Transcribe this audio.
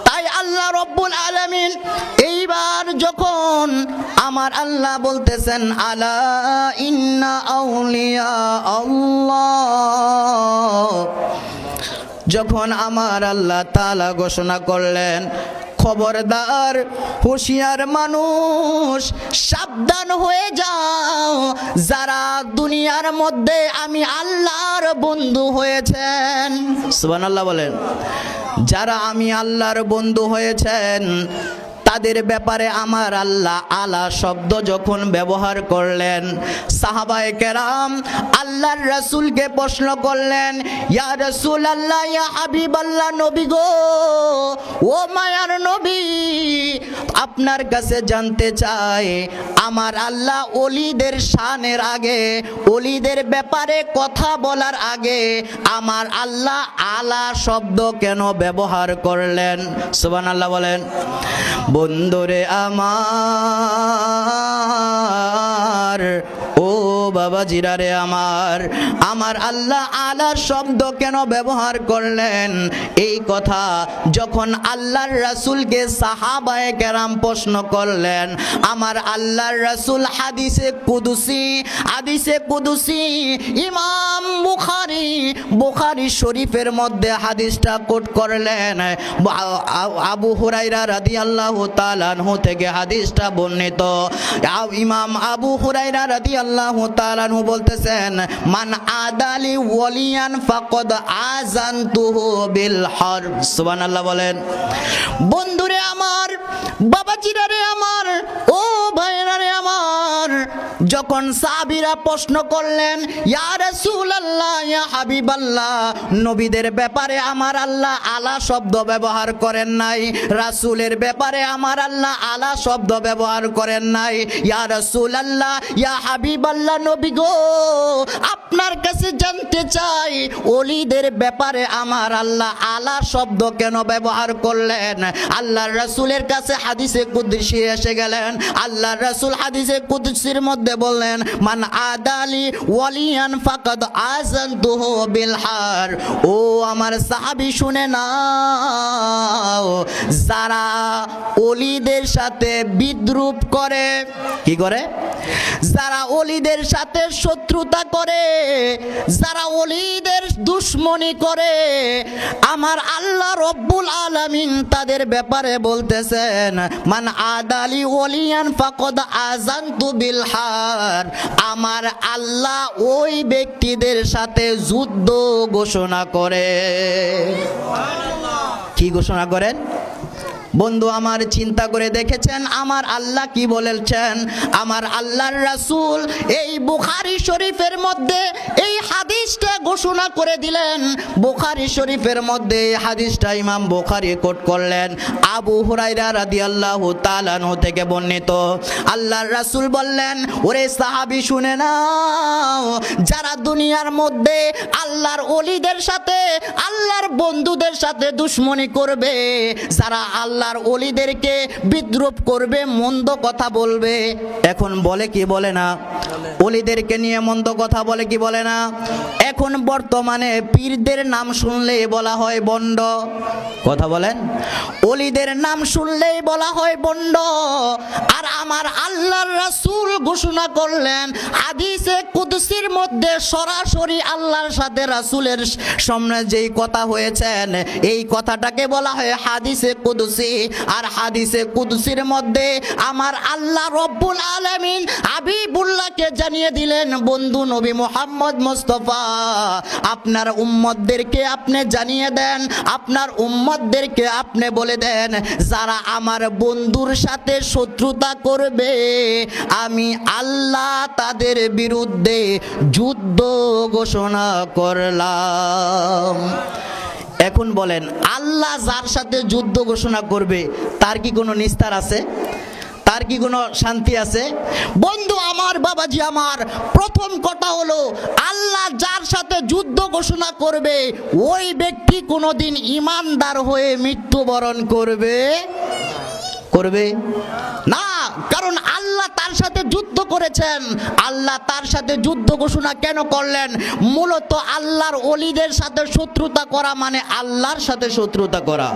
তাই আল্লাহ রব্বুল আলামিন এইবার যখন আমার আল্লাহ বলতেছেন আলা ইন্না আউলিয়া আল্লাহ, যখন আমার আল্লাহ তাআলা ঘোষণা করলেন খবরদার হুঁশিয়ার মানুষ, সাবধান হয়ে যাও, যারা দুনিয়ার মধ্যে আমি আল্লাহর বন্ধু হয়েছেন, সুবহানাল্লাহ বলেন, যারা আমি আল্লাহর বন্ধু হয়েছেন তাদের ব্যাপারে আমার আল্লাহ আলা শব্দ যখন ব্যবহার করলেন, সাহাবায়ে কেরাম আল্লাহর রাসূলকে প্রশ্ন করলেন, ইয়া রাসূলুল্লাহ, ইয়া হাবিবাল্লাহ, নবী গো, ও মায়ার নবী, আপনার কাছে জানতে চাই আমার আল্লাহ ওলিদের শানের আগে, ওলিদের ব্যাপারে কথা বলার আগে আমার আল্লাহ আলা শব্দ কেন ব্যবহার করলেন? সুবহানাল্লাহ বলেন। বন্ধুরে আমার, ও বাবা জিরারে আমার, আমার আল্লাহ আলা শব্দ কেন ব্যবহার করলেন? এই কথা যখন আল্লাহর রাসূলকে সাহাবায়ে কেরাম প্রশ্ন করলেন, আমার আল্লাহর রাসূল হাদিসে কুদুসি ইমাম বুখারী শরীফের মধ্যে হাদিসটা কোট করলেন। আবু হুরায়রা রাদিয়াল্লাহু তাআলা আনহু থেকে হাদিসটা বর্ণিত। ইমাম আবু হুরায়রা রাদিয়াল্লাহু তাআলা আনহু বলতেছেন, মান আদালি ওয়ালিয়ান ফাকাদ আযানতুহু বিল হারব। সুবহানাল্লাহ বলেন। বন্ধুরে আমার, বাবাজিরা রে আমার, ও ভাইরা রে আমার, যখন সাহাবীরা প্রশ্ন করলেন, ইয়া রাসূলুল্লাহ, ইয়া হাবিবাল্লাহ, নবীদের ব্যাপারে আমার আল্লাহ আলা শব্দ ব্যবহার করেন নাই, রাসূলের ব্যাপারে আমার আল্লাহ আলা শব্দ ব্যবহার করেন নাই, ইয়া রাসূলুল্লাহ, ইয়া হাবিবাল্লাহ, নবী গো, আপনার কাছে জানতে চাই ওলিদের ব্যাপারে আমার আল্লাহ আলা শব্দ কেন ব্যবহার করলেন? আল্লাহর রাসূলের কাছে হাদিসে কুদসি এসে গেলেন। আল্লাহর রাসূল হাদিসে কুদসির মধ্যে বললেন, মান আদালি ওয়ালিয়ান ফাকাদ আযানতুহু বিল হার। ও আমার সাহাবী শুনে নাও, যারা ওলিদের সাথে বিদ্রুপ করে, কি করে? যারা ওলিদের সাথে শত্রুতা করে, যারা ওলিদের দুশমনি করে, আমার আল্লাহ রব্বুল আলামিন তাদের ব্যাপারে বলতেছেন, মান আদালি ওলিয়ান ফাকাদ আযানতু বিল হার। আমার আল্লাহ ওই ব্যক্তিদের সাথে যুদ্ধ ঘোষণা করে। কি ঘোষণা করেন? বন্ধু আমার, চিন্তা করে দেখেছেন আমার আল্লাহ কি বলেছেন? আমার আল্লাহর রাসূল এই বুখারী শরীফের মধ্যে এই হাদিসটা ঘোষণা করে দিলেন। বুখারী শরীফের মধ্যে এই হাদিসটা ইমাম বুখারী কোট করলেন। আবু হুরায়রা রাদিয়াল্লাহু তাআলা আনহু থেকে বর্ণিত। আল্লাহর রাসূল বললেন, ওরে সাহাবী শুনে নাও, যারা দুনিয়ার মধ্যে আল্লাহর ওলিদের সাথে, আল্লাহর বন্ধুদের সাথে দুশমনি করবে, যারা আল্লাহর ওলিদেরকে বিদ্রুপ করবে, মন্দ কথা বলবে, এখন বলে কি বলে না? ওলিদেরকে নিয়ে মন্দ কথা বলে কি বলে না? এখন বর্তমানে পীরদের নাম শুনলেই বলা হয় বন্ড। কথা বলেন। ওলিদের নাম শুনলেই বলা হয় বন্ড। আর আমার আল্লাহর রাসূল ঘোষণা করলেন হাদিসে কুদসির মধ্যে, সরাসরি আল্লাহর সাথে রাসূলের সামনে যেই কথা হয়েছেন, এই কথাটাকে বলা হয় হাদিসে কুদসি। আর হাদিসে কুদসির মধ্যে আমার আল্লাহ রব্বুল আলামিন হাবিবুল্লাহকে জানিয়ে দিলেন, বন্ধু নবী মুহাম্মদ মুস্তাফা, আপনার উম্মতদেরকে আপনি জানিয়ে দেন, আপনার উম্মতদেরকে আপনি বলে দেন, যারা আমার বন্ধুর সাথে শত্রুতা করবে, আমি আল্লাহ তাদের বিরুদ্ধে যুদ্ধ ঘোষণা করলাম। এখন বলেন, আল্লাহ যার সাথে যুদ্ধ ঘোষণা করবে তার কি কোনো নিস্তার আছে? তার কি কোনো শান্তি আছে? বন্ধু আমার, বাবাজি আমার, প্রথম কথা হলো, আল্লাহ যার সাথে যুদ্ধ ঘোষণা করবে ওই ব্যক্তি কোনোদিন ঈমানদার হয়ে মৃত্যুবরণ করবে না। কারণ আল্লাহ তার সাথে যুদ্ধ করেছেন। আল্লাহ তার সাথে যুদ্ধ ঘোষণা কেন করলেন? মূলত আল্লাহর ওলিদের সাথে শত্রুতা করা মানে আল্লাহর সাথে শত্রুতা করা।